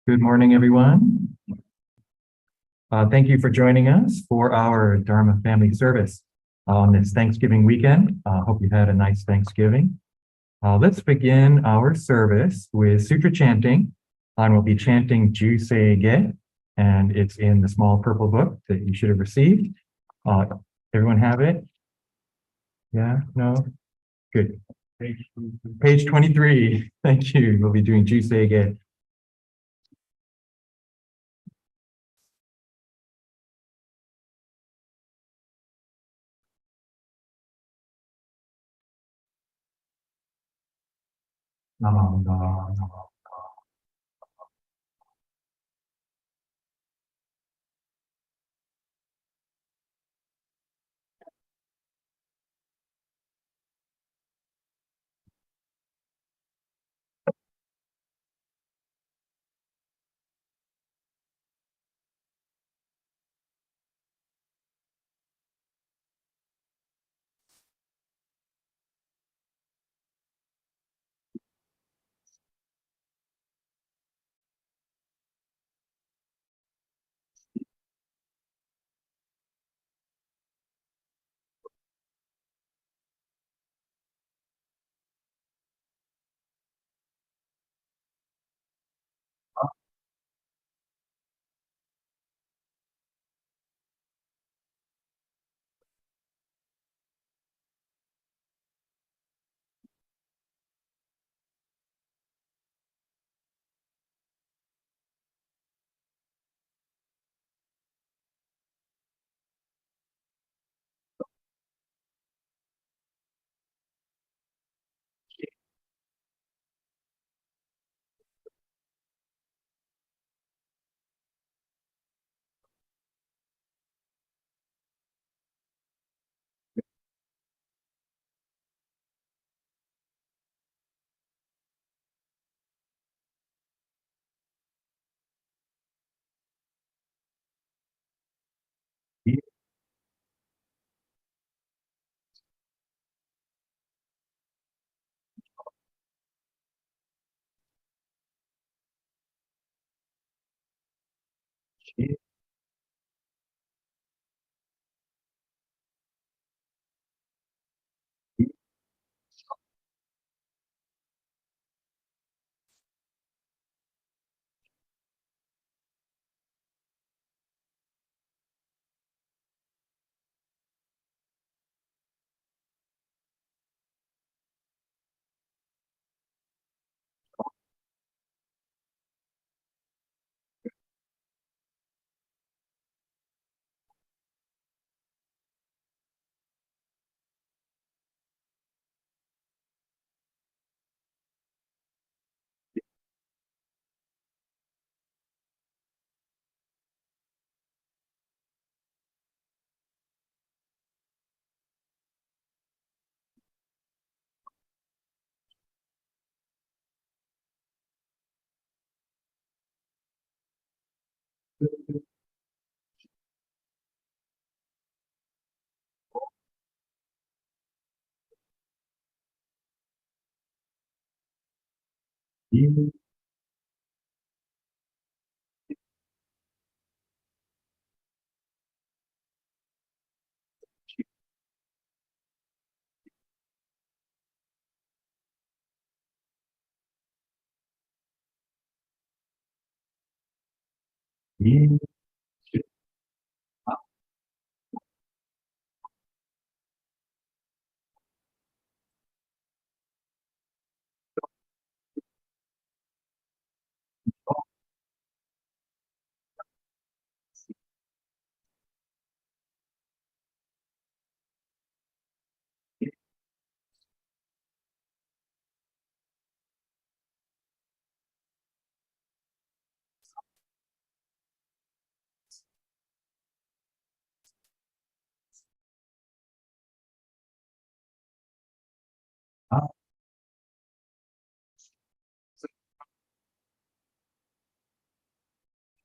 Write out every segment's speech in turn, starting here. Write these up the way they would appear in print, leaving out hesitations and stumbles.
Good morning, everyone. Thank you for joining us for our Dharma family service on this Thanksgiving weekend. Hope you had a nice Thanksgiving. Let's begin our service with Sutra Chanting. We'll be chanting Ju Se Ge, and it's in the small purple book that you should have received. Everyone have it? Yeah? No? Good. Page 23. Thank you. We'll be doing Ju Se Ge. Namo Namo.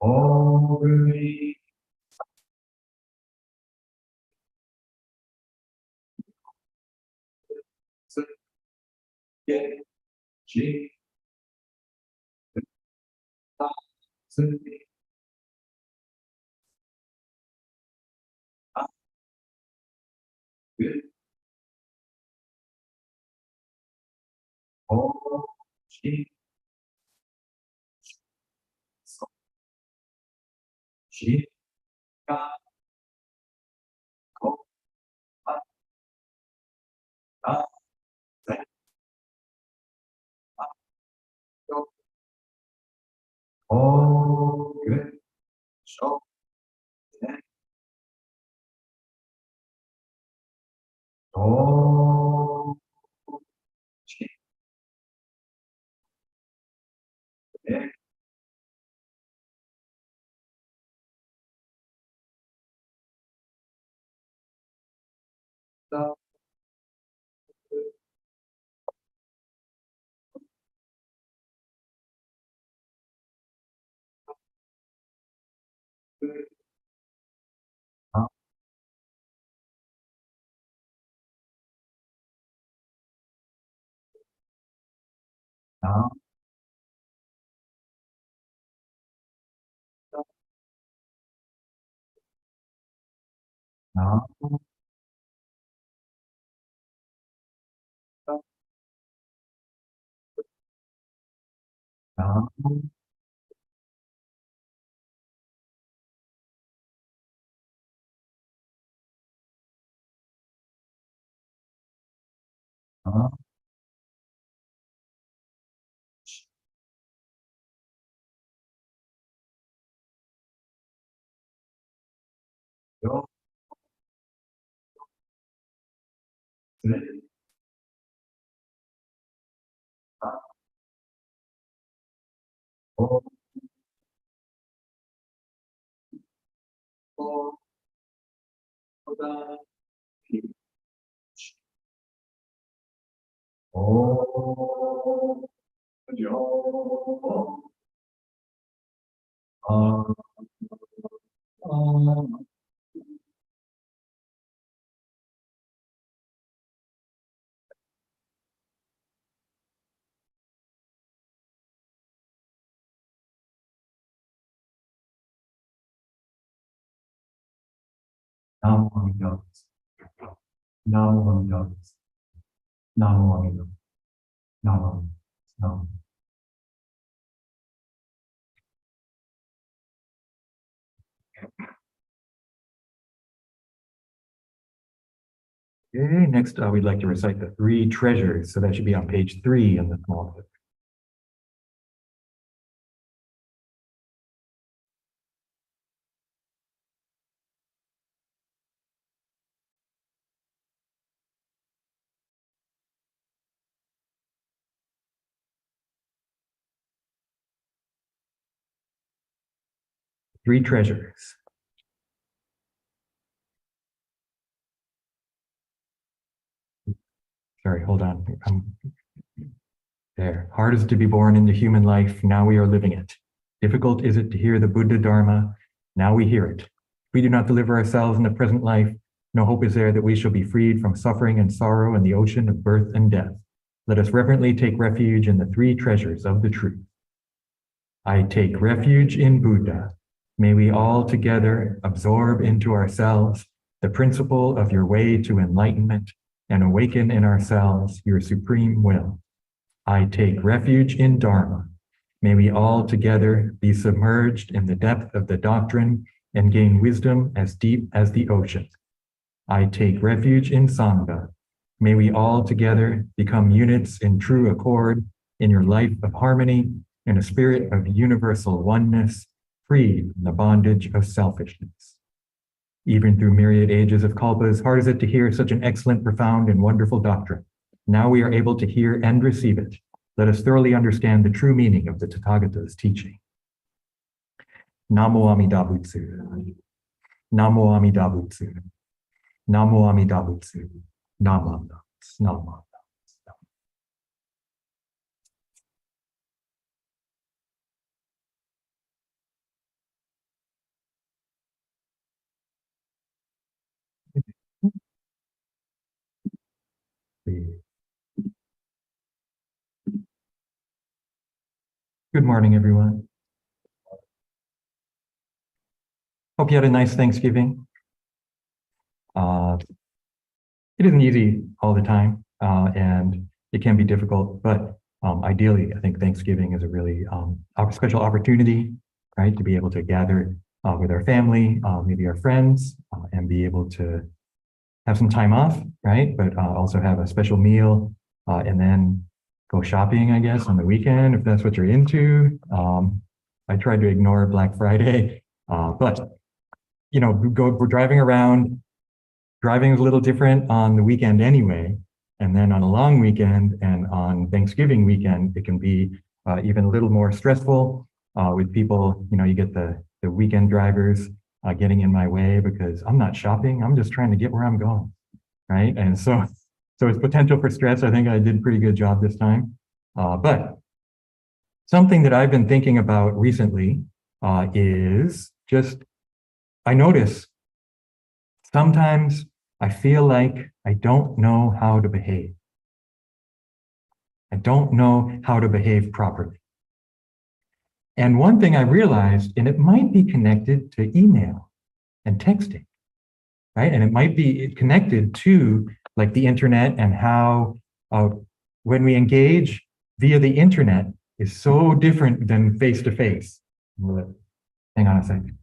Ori. Get G. O. G. G. Ga. Ko. A. A. Z. A. Yo. O. Good. Show. Then. O. G. Then. Da. Good. Na. Na. Da. Na. Da. Na. Na. Yo. Then. Da. O. O. Da. G. O. Yo. Namo Amida. Namo Amida. Namo Amida. Namo. Namo. Okay, next we'd like to recite the three treasures. So that should be on page 3 in the small book. Three treasures. Sorry, hold on. There. Hard is it to be born into human life. Now we are living it. Difficult is it to hear the Buddha Dharma. Now we hear it. If we do not deliver ourselves in the present life, no hope is there that we shall be freed from suffering and sorrow in the ocean of birth and death. Let us reverently take refuge in the three treasures of the truth. I take refuge in Buddha. May we all together absorb into ourselves the principle of your way to enlightenment and awaken in ourselves your supreme will. I take refuge in Dharma. May we all together be submerged in the depth of the doctrine and gain wisdom as deep as the ocean. I take refuge in Sangha. May we all together become units in true accord in your life of harmony and a spirit of universal oneness, freed from the bondage of selfishness. Even through myriad ages of kalpas, hard is it to hear such an excellent, profound, and wonderful doctrine. Now we are able to hear and receive it. Let us thoroughly understand the true meaning of the Tathagata's teaching. Namo Amida Butsu. Namo Amida Butsu. Namo Amida Butsu. Namo Amida. Namo. Breathe. Good morning, everyone. Hope you had a nice Thanksgiving. It isn't easy all the time, and it can be difficult, but ideally, I think Thanksgiving is a really special opportunity, right, to be able to gather with our family, maybe our friends, and be able to have some time off, right, but also have a special meal, and then go shopping, I guess, on the weekend, if that's what you're into. I tried to ignore Black Friday, but, we're driving around. Driving is a little different on the weekend anyway. And then on a long weekend and on Thanksgiving weekend, it can be even a little more stressful with people, you get the weekend drivers getting in my way because I'm not shopping. I'm just trying to get where I'm going, right? And so it's potential for stress. I think I did a pretty good job this time. But something that I've been thinking about recently is just, I notice sometimes I feel like I don't know how to behave. I don't know how to behave properly. And one thing I realized, and it might be connected to email and texting, right? And it might be connected to like the internet and how when we engage via the internet is so different than face-to-face. Hang on a second.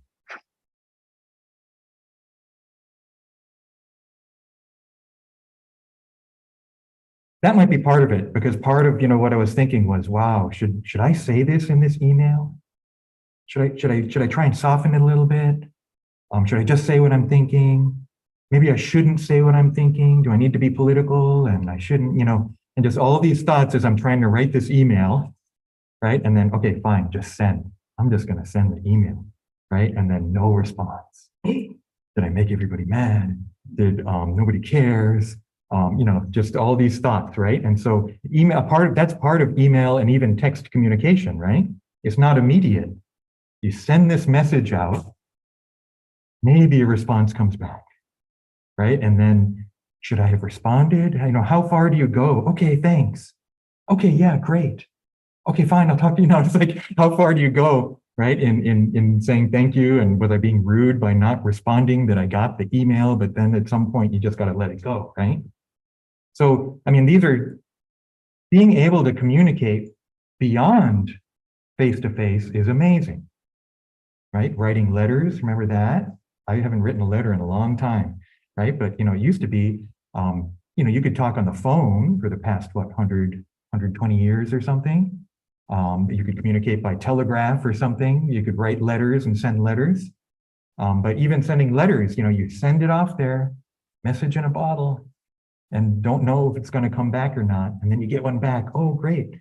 That might be part of it, because part of what I was thinking was, wow, should I say this in this email? Should I try and soften it a little bit? Should I just say what I'm thinking? Maybe I shouldn't say what I'm thinking. Do I need to be political? And I shouldn't, and just all these thoughts as I'm trying to write this email, right? And then, okay, fine, just send. I'm just going to send the email, right? And then no response. Did I make everybody mad? Did nobody cares? Just all these thoughts, right? And so that's part of email and even text communication, right? It's not immediate. You send this message out, maybe a response comes back, right? And then, should I have responded? How far do you go? Okay, thanks. Okay, yeah, great. Okay, fine, I'll talk to you now. It's like, how far do you go, right? In saying thank you, and was I being rude by not responding that I got the email, but then at some point you just got to let it go, right? So, these are being able to communicate beyond face-to-face is amazing, right? Writing letters, remember that? I haven't written a letter in a long time, right? But, it used to be, you could talk on the phone for the past, 120 years or something. You could communicate by telegraph or something. You could write letters and send letters. But even sending letters, you send it off there, message in a bottle, and don't know if it's going to come back or not. And then you get one back. Oh, great.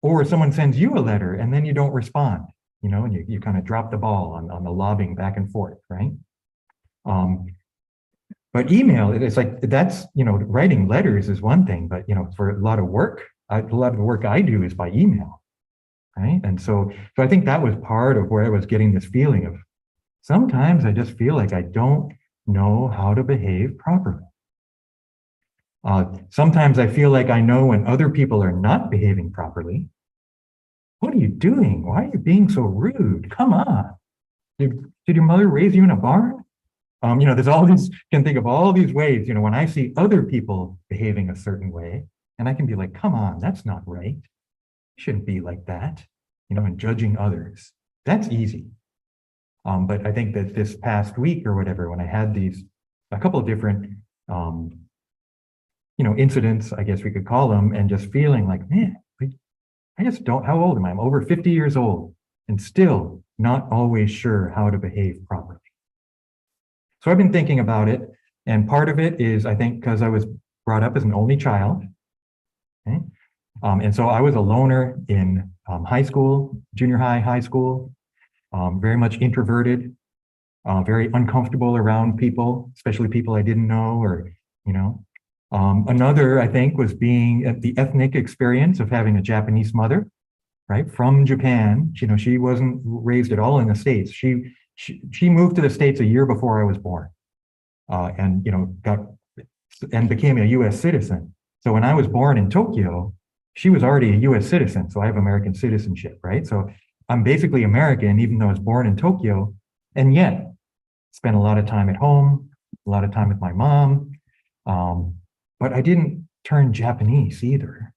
Or someone sends you a letter and then you don't respond, and you kind of drop the ball on the lobbing back and forth, right? But email, it's like, that's, writing letters is one thing, but, for a lot of work, a lot of the work I do is by email, right? And so I think that was part of where I was getting this feeling of, sometimes I just feel like I don't know how to behave properly. Sometimes I feel like I know when other people are not behaving properly. What are you doing? Why are you being so rude? Come on. Did your mother raise you in a barn? There's all these, can think of all these ways, when I see other people behaving a certain way, and I can be like, come on, that's not right. You shouldn't be like that, and judging others. That's easy. But I think that this past week or whatever, when I had a couple of different, incidents, I guess we could call them, and just feeling like, man, I just don't, how old am I? I'm over 50 years old and still not always sure how to behave properly. So I've been thinking about it, and part of it is, I think, because I was brought up as an only child. Okay? And so I was a loner in high school, junior high, high school, very much introverted, very uncomfortable around people, especially people I didn't know, or, another, I think, was being at the ethnic experience of having a Japanese mother, right, from Japan. She wasn't raised at all in the States. She moved to the States a year before I was born, and became a U.S. citizen. So when I was born in Tokyo, she was already a US citizen. So I have American citizenship, right? So I'm basically American, even though I was born in Tokyo, and yet spent a lot of time at home, a lot of time with my mom. But I didn't turn Japanese either,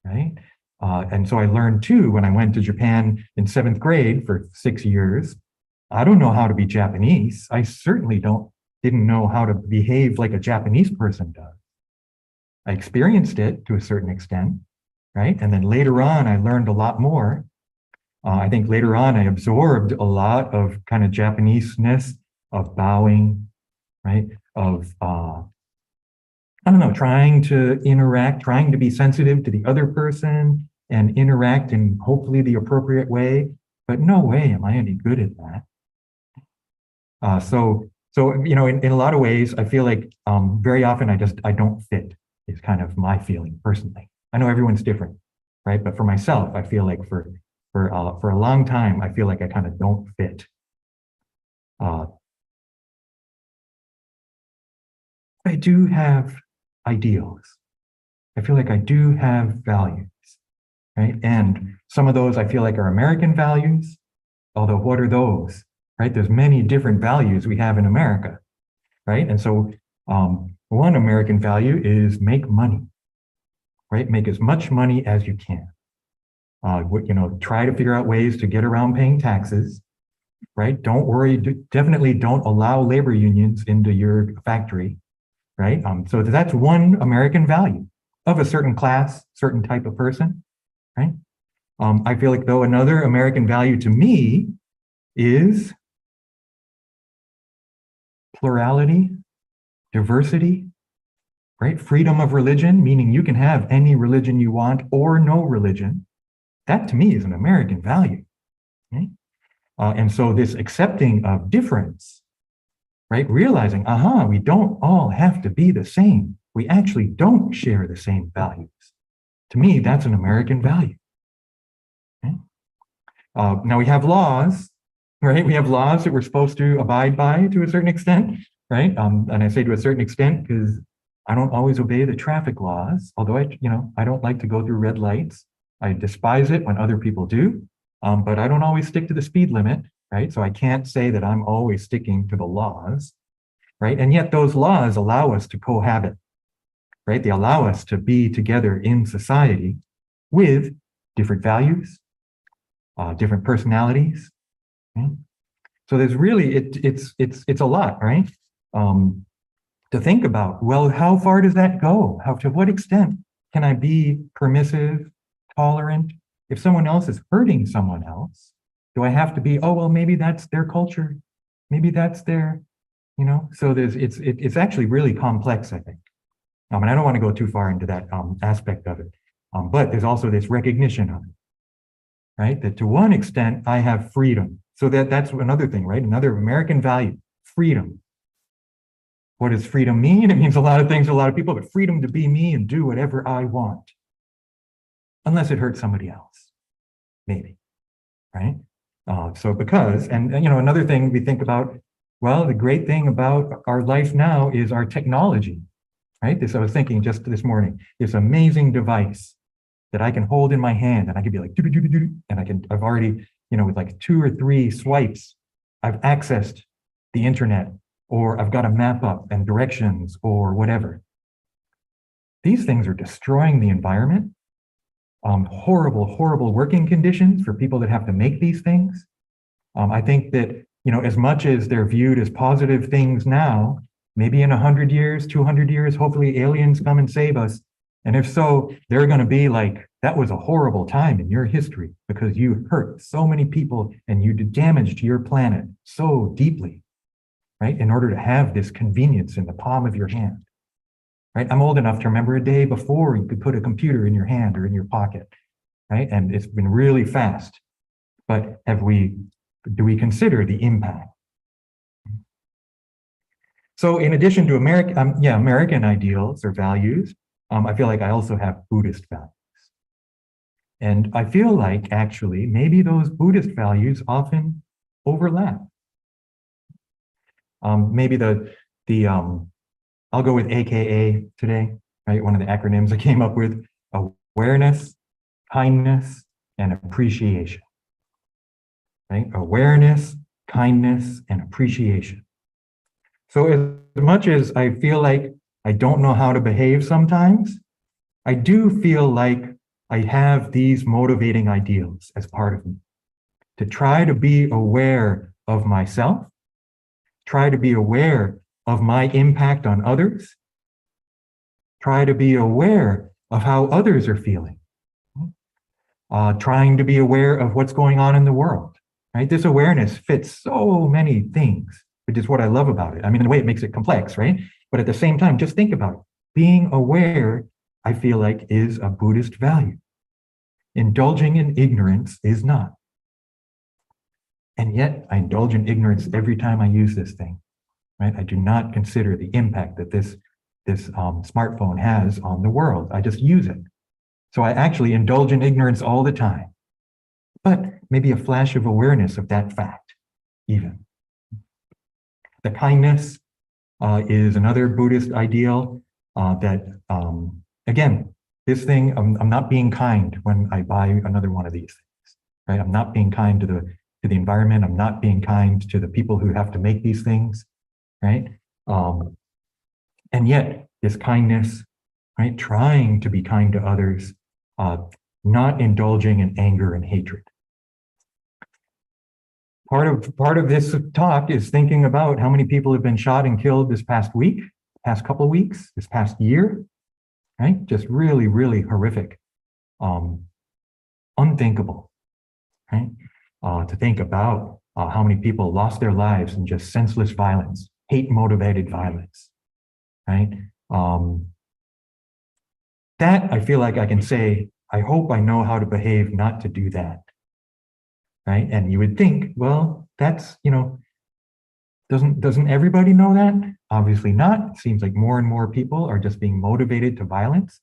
right? And so I learned too, when I went to Japan in 7th grade for 6 years, I don't know how to be Japanese. I certainly didn't know how to behave like a Japanese person does. I experienced it to a certain extent, right? And then later on, I learned a lot more. I think later on, I absorbed a lot of kind of Japanese-ness, of bowing, right? Of, I don't know, trying to interact, trying to be sensitive to the other person and interact in hopefully the appropriate way. But no way am I any good at that. So you know, in a lot of ways, I feel like very often I don't fit is kind of my feeling personally. I know everyone's different, right? But for myself, I feel like for a long time, I feel like I kind of don't fit. I do have ideals. I feel like I do have values, right? And some of those I feel like are American values, although what are those, right? There's many different values we have in America, right? And so one American value is make money, right? Make as much money as you can. You know, try to figure out ways to get around paying taxes, right? Don't worry, definitely don't allow labor unions into your factory, right? So that's one American value of a certain class, certain type of person, right? I feel like though another American value to me is plurality, diversity, right? Freedom of religion, meaning you can have any religion you want or no religion. That to me is an American value, right? And so this accepting of difference, right? Realizing, we don't all have to be the same. We actually don't share the same values. To me, that's an American value. Okay? Now we have laws, right? We have laws that we're supposed to abide by to a certain extent, right? And I say to a certain extent because I don't always obey the traffic laws, although I don't like to go through red lights. I despise it when other people do, but I don't always stick to the speed limit, right? So I can't say that I'm always sticking to the laws, right? And yet those laws allow us to cohabit, right? They allow us to be together in society with different values, different personalities. Okay? So there's really, it's a lot, right? To think about, well, how far does that go? To what extent can I be permissive, tolerant? If someone else is hurting someone else, do I have to be, oh, well, maybe that's their culture. Maybe that's their, so it's actually really complex, I think. And I don't want to go too far into that aspect of it. But there's also this recognition of it, right? That to one extent, I have freedom. So that's another thing, right? Another American value, freedom. What does freedom mean? It means a lot of things to a lot of people, but freedom to be me and do whatever I want. Unless it hurts somebody else, maybe, right? So because, and another thing we think about, well, the great thing about our life now is our technology, right? I was thinking just this morning, this amazing device that I can hold in my hand and I can be like, and I've already, with like 2 or 3 swipes, I've accessed the internet, or I've got a map up and directions or whatever. These things are destroying the environment. Horrible, horrible working conditions for people that have to make these things. I think that, as much as they're viewed as positive things now, maybe in 100 years, 200 years, hopefully aliens come and save us. And if so, they're going to be like, that was a horrible time in your history because you hurt so many people and you did damage to your planet so deeply, right? In order to have this convenience in the palm of your hand, right? I'm old enough to remember a day before you could put a computer in your hand or in your pocket, right? And it's been really fast. But do we consider the impact? So in addition to American ideals or values, I feel like I also have Buddhist values. And I feel like actually maybe those Buddhist values often overlap. Maybe I'll go with AKA today, right? One of the acronyms I came up with: awareness, kindness, and appreciation, right? Awareness, kindness, and appreciation. So as much as I feel like I don't know how to behave sometimes, I do feel like I have these motivating ideals as part of me to try to be aware of myself, try to be aware of my impact on others, try to be aware of how others are feeling, trying to be aware of what's going on in the world, right? This awareness fits so many things, which is what I love about it. I mean, in a way, it makes it complex, right? But at the same time, just think about it. Being aware, I feel like, is a Buddhist value. Indulging in ignorance is not. And yet I indulge in ignorance every time I use this thing, right? I do not consider the impact that this smartphone has on the world. I just use it. So I actually indulge in ignorance all the time, but maybe a flash of awareness of that fact, even. The kindness is another Buddhist ideal that, again, this thing, I'm not being kind when I buy another one of these things, right? I'm not being kind to the environment. I'm not being kind to the people who have to make these things, right? And yet this kindness, right? Trying to be kind to others, not indulging in anger and hatred. Part of this talk is thinking about how many people have been shot and killed this past week, past couple of weeks, this past year, right? Just really, really horrific, unthinkable, right? To think about how many people lost their lives in just senseless violence, hate-motivated violence, right? That I feel like I can say, I hope I know how to behave not to do that, right? And you would think, well, that's, doesn't everybody know that? Obviously not. It seems like more and more people are just being motivated to violence.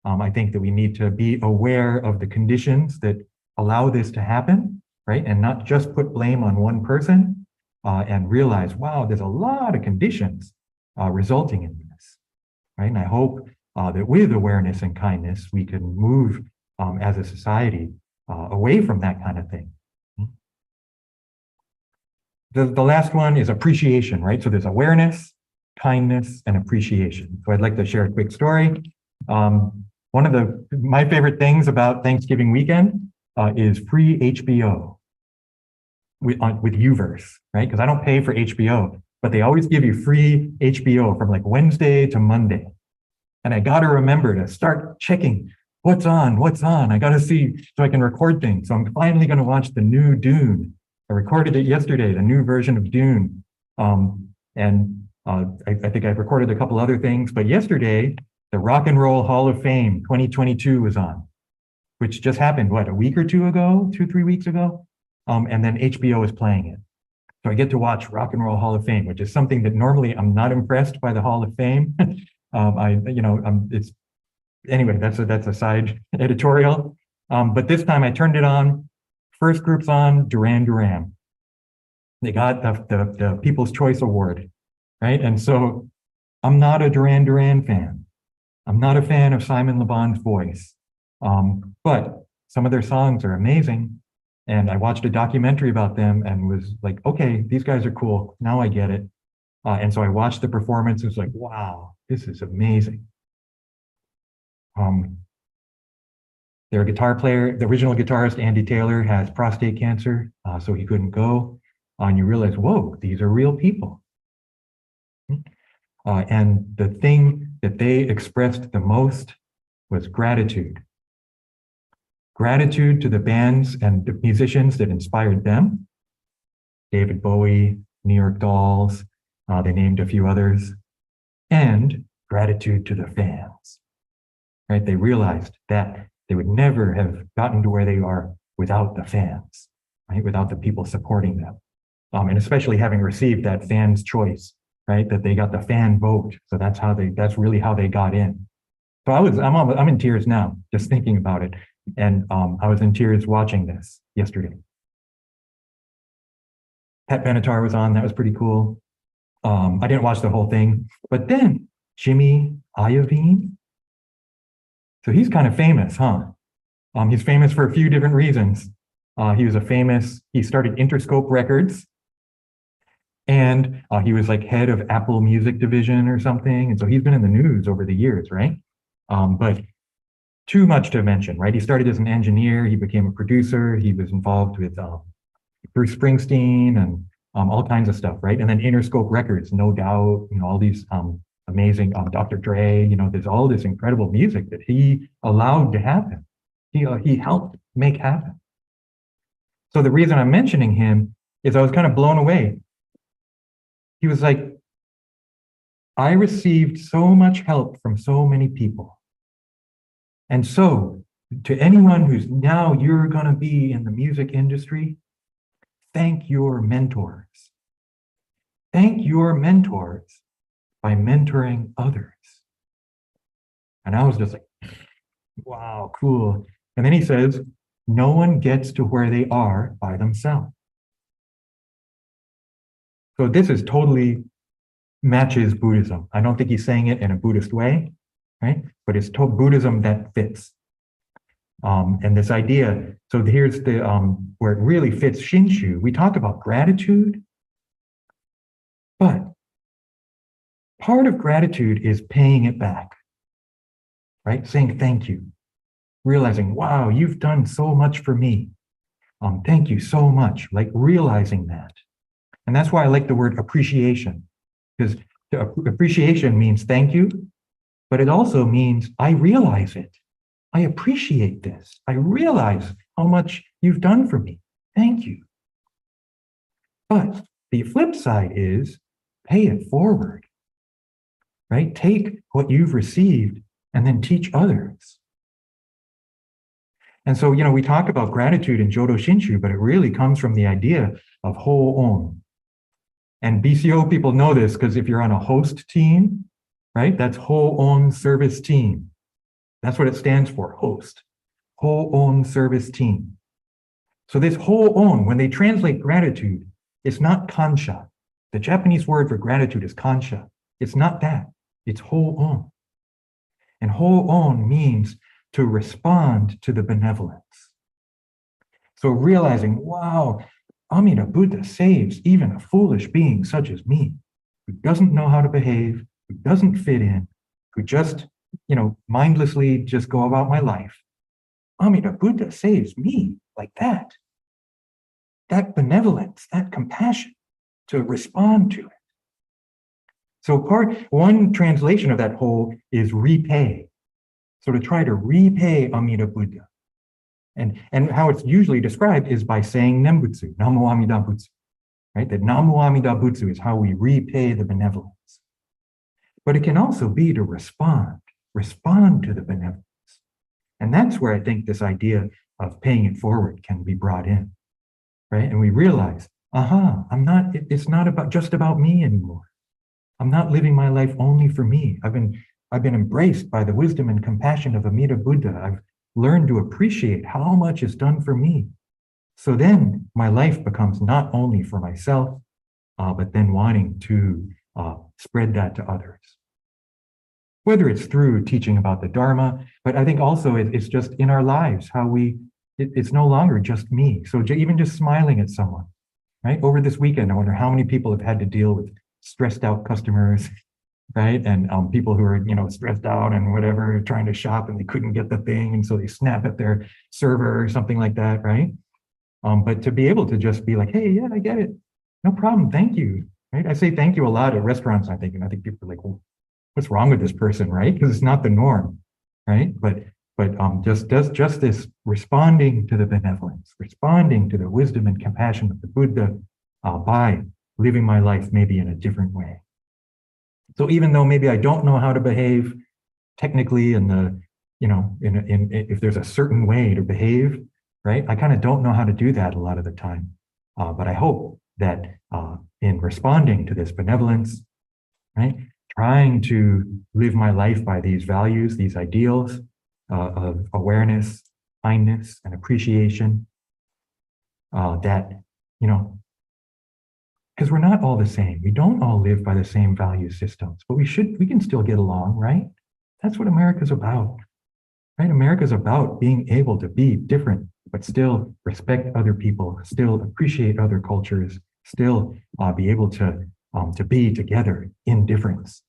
I think that we need to be aware of the conditions that allow this to happen, right? And not just put blame on one person and realize, wow, there's a lot of conditions resulting in this, right? And I hope that with awareness and kindness, we can move as a society away from that kind of thing. The last one is appreciation, right? So there's awareness, kindness, and appreciation. So I'd like to share a quick story. One of my favorite things about Thanksgiving weekend is free HBO with Uverse, right? Because I don't pay for HBO, but they always give you free HBO from like Wednesday to Monday. And I got to remember to start checking what's on. I got to see so I can record things. So I'm finally going to watch the new Dune. I recorded it yesterday, the new version of Dune. I think I've recorded a couple other things, but yesterday, the Rock and Roll Hall of Fame 2022 was on, which just happened, what, a week or two ago, 3 weeks ago? And then HBO is playing it. So I get to watch Rock and Roll Hall of Fame, which is something that normally I'm not impressed by the Hall of Fame. Anyway, that's a side editorial. But this time I turned it on. First group's on, Duran Duran. They got the People's Choice Award, right? And so I'm not a Duran Duran fan. I'm not a fan of Simon Le Bon's voice. But some of their songs are amazing. And I watched a documentary about them and was like, okay, these guys are cool. Now I get it. And so I watched the performance. It was like, wow, this is amazing. Their guitar player, the original guitarist, Andy Taylor, has prostate cancer, so he couldn't go. And you realize, whoa, these are real people. And the thing that they expressed the most was gratitude. Gratitude to the bands and the musicians that inspired them. David Bowie, New York Dolls, they named a few others. And gratitude to the fans, right? They realized that they would never have gotten to where they are without the fans, right? Without the people supporting them. And especially having received that fan's choice, right? That they got the fan vote. So that's really how they got in. So I'm in tears now, just thinking about it. And I was in tears watching this yesterday. Pat Benatar was on, that was pretty cool. I didn't watch the whole thing, but then Jimmy Iovine, So he's kind of famous, huh? He's famous for a few different reasons. He started Interscope Records, and he was like head of Apple Music division or something. And so he's been in the news over the years, right? But too much to mention, right? He started as an engineer, he became a producer, he was involved with Bruce Springsteen and all kinds of stuff, right? And then Interscope Records, no doubt, all these amazing Dr. Dre, there's all this incredible music that he allowed to happen. He helped make happen. So the reason I'm mentioning him is I was kind of blown away. He was like, I received so much help from so many people. And so to anyone who's now you're going to be in the music industry, thank your mentors. Thank your mentors by mentoring others. And I was just like, wow, cool. And then he says, no one gets to where they are by themselves. So this is totally matches Buddhism. I don't think he's saying it in a Buddhist way, right? But it's Buddhism that fits. And this idea, so here's the where it really fits Shinshu. We talk about gratitude, but part of gratitude is paying it back, right? Saying thank you, realizing, wow, you've done so much for me. Thank you so much, like realizing that. And that's why I like the word appreciation, because appreciation means thank you, but it also means I realize it. I appreciate this. I realize how much you've done for me. Thank you. But the flip side is pay it forward, right? Take what you've received and then teach others. And so, we talk about gratitude in Jodo Shinshu, but it really comes from the idea of Ho-On. And BCO people know this because if you're on a host team, right, that's Ho-On service team. That's what it stands for, host. Ho-On service team. So this Ho-On, when they translate gratitude, it's not kansha. The Japanese word for gratitude is kansha. It's not that. It's Ho-On. And Ho-On means to respond to the benevolence. So realizing, wow, Amida Buddha saves even a foolish being such as me, who doesn't know how to behave, who doesn't fit in, who just, mindlessly just go about my life. Amida Buddha saves me like that. That benevolence, that compassion to respond to it. So one translation of that whole is repay. So to try to repay Amida Buddha. And how it's usually described is by saying Nembutsu, Namo Amida Butsu, right? That Namo Amida Butsu is how we repay the benevolence. But it can also be to respond to the benevolence. And that's where I think this idea of paying it forward can be brought in, right? And we realize, it's not just about me anymore. I'm not living my life only for me. I've been embraced by the wisdom and compassion of Amida Buddha. I've learned to appreciate how much is done for me. So then my life becomes not only for myself, but then wanting to spread that to others. Whether it's through teaching about the Dharma, but I think also it's just in our lives, how it's no longer just me. So even just smiling at someone, right? Over this weekend, I wonder how many people have had to deal with stressed out customers, right? And people who are, stressed out and whatever, trying to shop and they couldn't get the thing. And so they snap at their server or something like that, right? But to be able to just be like, hey, yeah, I get it. No problem. Thank you. Right? I say thank you a lot at restaurants, I think people are like, well, what's wrong with this person, right? Because it's not the norm, right? But just this responding to the benevolence, responding to the wisdom and compassion of the Buddha by living my life maybe in a different way. So even though maybe I don't know how to behave technically if there's a certain way to behave, right? I kind of don't know how to do that a lot of the time. But I hope that in responding to this benevolence, right? Trying to live my life by these values, these ideals of awareness, kindness, and appreciation, because we're not all the same. We don't all live by the same value systems, but we can still get along, right? That's what America's about. right? America's about being able to be different, but still respect other people, still appreciate other cultures, still be able to be together in difference,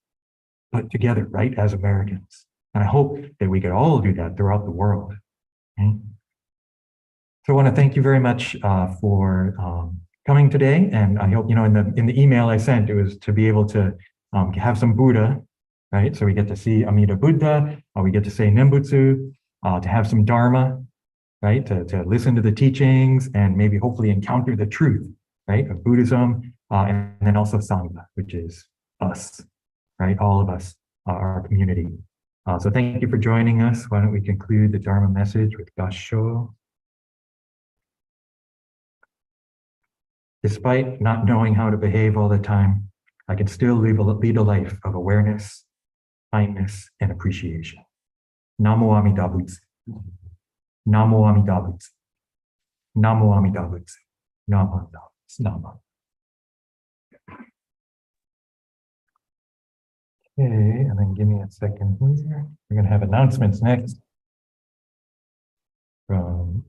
but together, right, as Americans. And I hope that we could all do that throughout the world. Okay? So I want to thank you very much for coming today. And I hope, in the email I sent, it was to be able to have some Buddha, right? So we get to see Amida Buddha, we get to say Nembutsu, to have some Dharma, right? To listen to the teachings and maybe hopefully encounter the truth, right, of Buddhism, and then also Sangha, which is us, right? All of us, our community. So thank you for joining us. Why don't we conclude the Dharma message with Kansho. Despite not knowing how to behave all the time, I can still lead a life of awareness, kindness, and appreciation. Namo Amida Butsu. Namo Amida Butsu. Namo Amida Butsu. Namo Amida Butsu. Namo. Okay, and then give me a second here. We're going to have announcements next from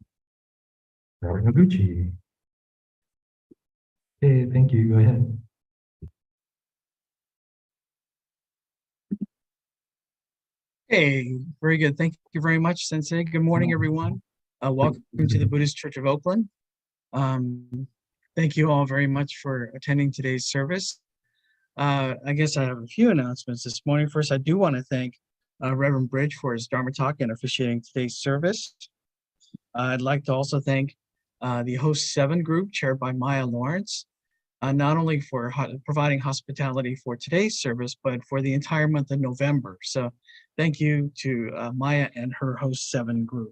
Robert Noguchi. Okay, thank you. Go ahead. Hey, very good. Thank you very much, Sensei. Good morning, everyone. Welcome to the Buddhist Church of Oakland. Thank you all very much for attending today's service. I guess I have a few announcements this morning. First, I do want to thank Reverend Bridge for his Dharma Talk and officiating today's service. I'd like to also thank the Host 7 group chaired by Maya Lawrence, not only for providing hospitality for today's service, but for the entire month of November. So thank you to Maya and her Host 7 group.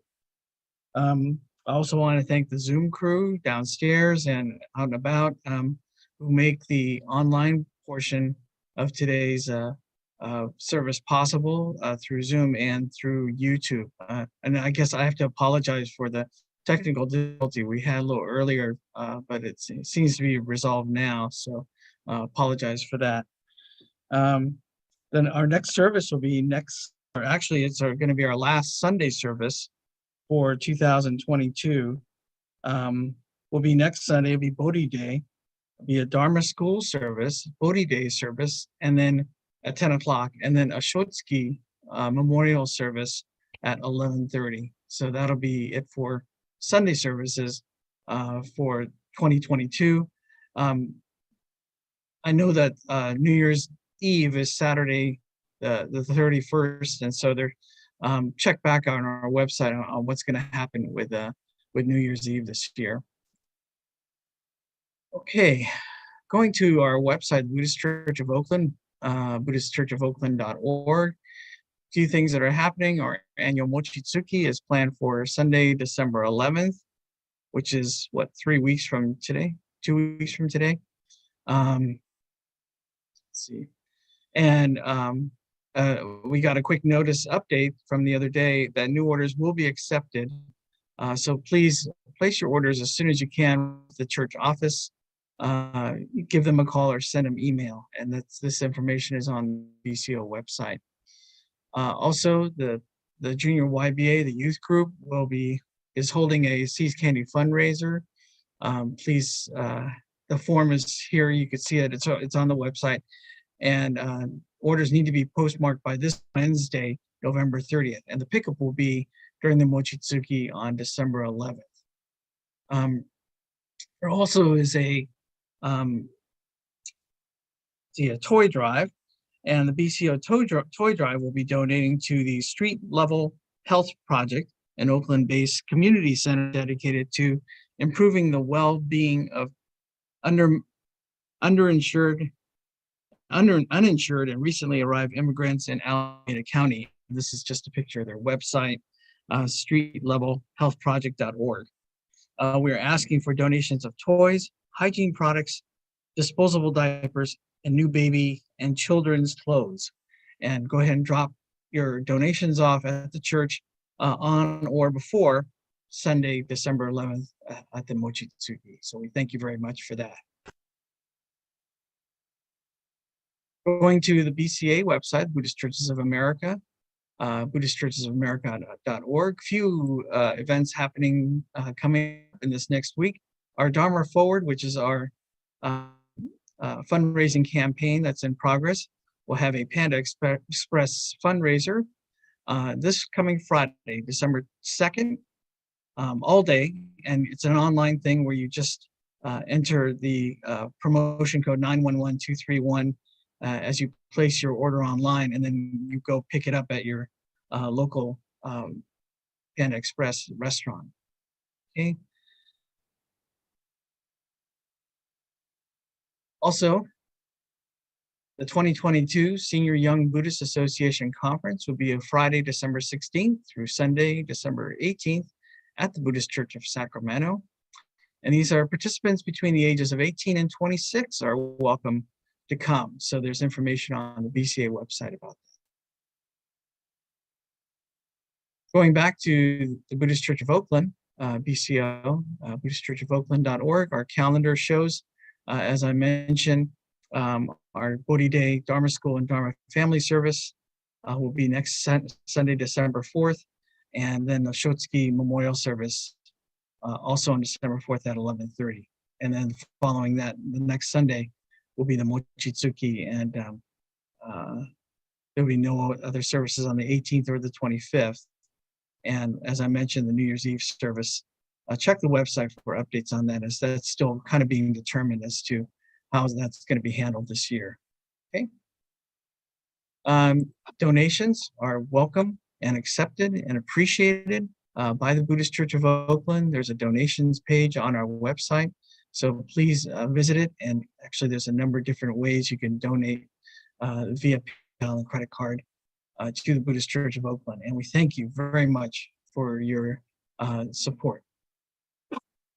I also want to thank the Zoom crew downstairs and out and about who make the online portion of today's service possible through Zoom and through YouTube. And I guess I have to apologize for the technical difficulty we had a little earlier, but it seems to be resolved now, so apologize for that. Then our next service will be it's going to be our last Sunday service for 2022. Will be next Sunday. It'll be Bodhi Day. It'll be a Dharma school service, Bodhi Day service, and then at 10 o'clock, and then a Shotsuki memorial service at 11:30. So that'll be it for Sunday services for 2022. I know that New Year's Eve is Saturday, the 31st, and so they're check back on our website on what's going to happen with New Year's Eve this year. Okay, going to our website, Buddhist Church of Oakland, BuddhistChurchofOakland.org. A few things that are happening. Our annual Mochitsuki is planned for Sunday, December 11th, which is 3 weeks from today, 2 weeks from today. Let's see. And we got a quick notice update from the other day that new orders will be accepted. So please place your orders as soon as you can with the church office. Give them a call or send them email, and this information is on the BCO website. Also, the junior YBA, the youth group, is holding a Seas Candy fundraiser. Please, the form is here. You can see it. It's on the website, and orders need to be postmarked by this Wednesday, November 30th, and the pickup will be during the Mochitsuki on December 11th. There also is a toy drive, and the BCO toy drive will be donating to the Street Level Health Project, an Oakland-based community center dedicated to improving the well-being of uninsured and recently arrived immigrants in Alameda County. This is just a picture of their website, streetlevelhealthproject.org. We're asking for donations of toys, hygiene products, disposable diapers, and new baby and children's clothes. And go ahead and drop your donations off at the church on or before Sunday, December 11th at the Mochitsuki. So we thank you very much for that. Going to the BCA website, Buddhist Churches of America, BuddhistChurchesOfAmerica.org. Few events happening coming up in this next week. Our Dharma Forward, which is our fundraising campaign that's in progress. We'll have a Panda Express fundraiser this coming Friday, December 2nd, all day. And it's an online thing where you just enter the promotion code 911231 as you place your order online, and then you go pick it up at your local Panda Express restaurant. Okay. Also, the 2022 Senior Young Buddhist Association Conference will be Friday, December 16th through Sunday, December 18th at the Buddhist Church of Sacramento. And these are participants between the ages of 18 and 26 are welcome to come. So there's information on the BCA website about that. Going back to the Buddhist Church of Oakland, BCO, BuddhistChurchofOakland.org, our calendar shows, as I mentioned, our Bodhi Day Dharma School and Dharma Family Service will be next Sunday, December 4th, and then the Shotsuki Memorial Service also on December 4th at 11:30. And then following that, the next Sunday will be the Mochitsuki, and there'll be no other services on the 18th or the 25th. And as I mentioned, the New Year's Eve service, check the website for updates on that, as that's still kind of being determined as to how that's going to be handled this year. Okay. Donations are welcome and accepted and appreciated by the Buddhist Church of Oakland. There's a donations page on our website, so please visit it. And actually, there's a number of different ways you can donate via PayPal and credit card to the Buddhist Church of Oakland. And we thank you very much for your support.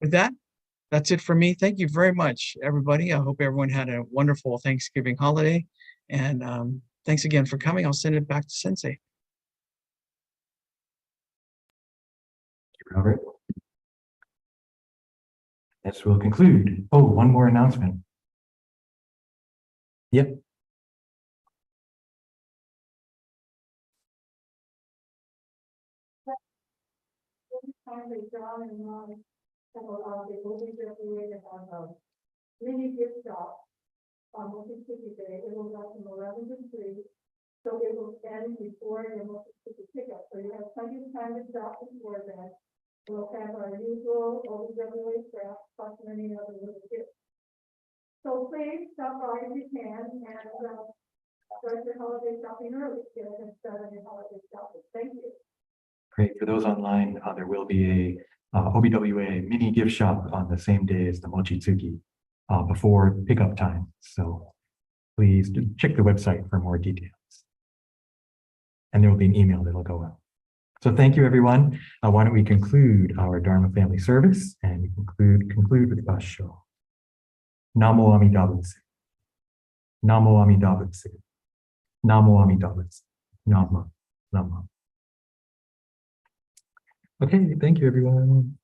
With that, that's it for me. Thank you very much, everybody. I hope everyone had a wonderful Thanksgiving holiday. And thanks again for coming. I'll send it back to Sensei. Robert. This will conclude. Oh, one more announcement. Yep. Mini gift shop on Mississippi Day. It will go from 11 to 3. So it will end before the Mississippi pickup. So you have plenty of time to shop before that. We'll have our usual OWA staff plus many other little gifts. So please stop by if you can and start your holiday shopping early. Get it started your holiday shopping. Thank you. Great. For those online, there will be a OBWA mini gift shop on the same day as the Mochitsuki before pickup time. So please check the website for more details. And there will be an email that will go out. So thank you, everyone. Why don't we conclude our Dharma family service and we conclude with Kansho. Namo Amida Butsu. Namo Amida Butsu. Namo Amida Butsu. Nama. Nama. Okay, thank you, everyone.